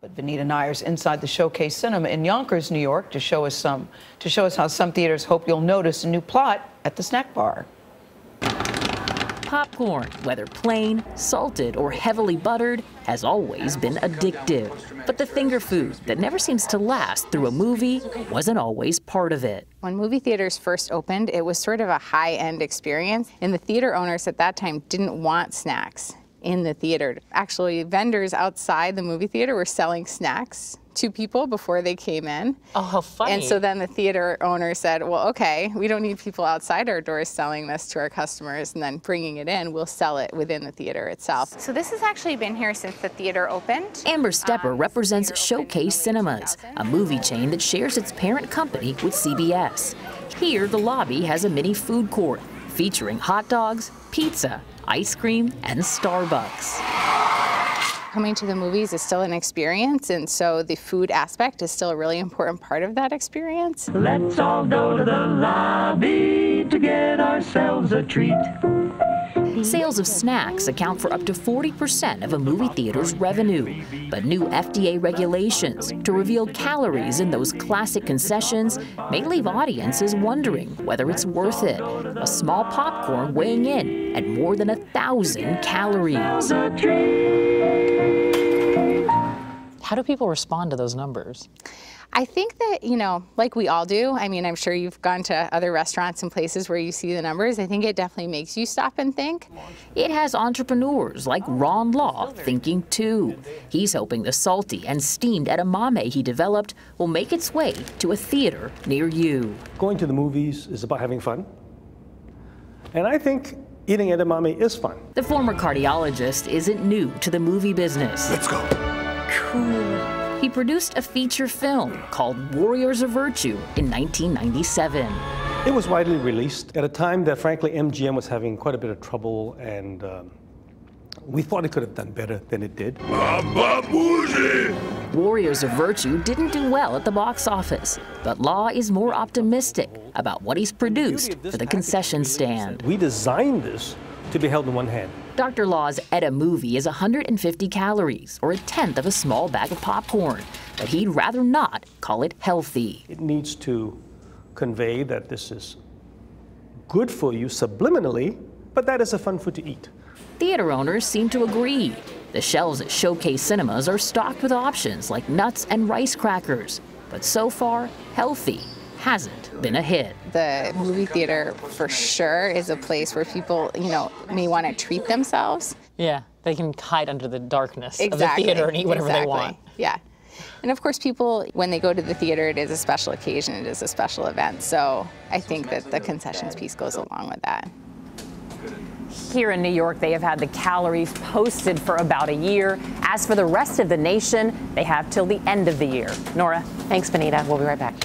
But Vinita Nair's inside the Showcase Cinema in Yonkers, New York, to show us how some theaters hope you'll notice a new plot at the snack bar. Popcorn, whether plain, salted, or heavily buttered, has always been addictive. But the finger food that never seems to last through a movie wasn't always part of it. When movie theaters first opened, it was sort of a high-end experience, and the theater owners at that time didn't want snacks in the theater. Actually, vendors outside the movie theater were selling snacks to people before they came in. Oh, how funny. And so then the theater owner said, well, okay, we don't need people outside our doors selling this to our customers and then bringing it in. We'll sell it within the theater itself. So this has actually been here since the theater opened. Amber Stepper represents Showcase Cinemas, a movie chain that shares its parent company with CBS. Here, the lobby has a mini food court featuring hot dogs, pizza, ice cream, and Starbucks. Coming to the movies is still an experience, and so the food aspect is still a really important part of that experience. Let's all go to the lobby to get ourselves a treat. Sales of snacks account for up to 40% of a movie theater's revenue. But new FDA regulations to reveal calories in those classic concessions may leave audiences wondering whether it's worth it. A small popcorn weighing in at more than 1,000 calories. How do people respond to those numbers? I think that, you know, like we all do, I mean, I'm sure you've gone to other restaurants and places where you see the numbers. I think it definitely makes you stop and think. It has entrepreneurs like Ron Law thinking too. He's hoping the salty and steamed edamame he developed will make its way to a theater near you. Going to the movies is about having fun. And I think eating edamame is fun. The former cardiologist isn't new to the movie business. Let's go. Cool. He produced a feature film called Warriors of Virtue in 1997. It was widely released at a time that, frankly, MGM was having quite a bit of trouble, and we thought it could have done better than it did. Warriors of Virtue didn't do well at the box office, but Law is more optimistic about what he's produced for the concession stand. We designed this to be held in one hand. Dr. Law's Edda movie is 150 calories, or a tenth of a small bag of popcorn, but he'd rather not call it healthy. It needs to convey that this is good for you subliminally, but that is a fun food to eat. Theater owners seem to agree. The shelves at Showcase Cinemas are stocked with options like nuts and rice crackers, but so far, healthy hasn't been a hit. The movie theater, for sure, is a place where people, you know, may want to treat themselves. Yeah, they can hide under the darkness of the theater and eat whatever they want. Yeah. And of course, people, when they go to the theater, it is a special occasion, it is a special event. So I think that the concessions piece goes along with that. Here in New York, they have had the calories posted for about a year. As for the rest of the nation, they have till the end of the year. Nora. Thanks, Benita. We'll be right back.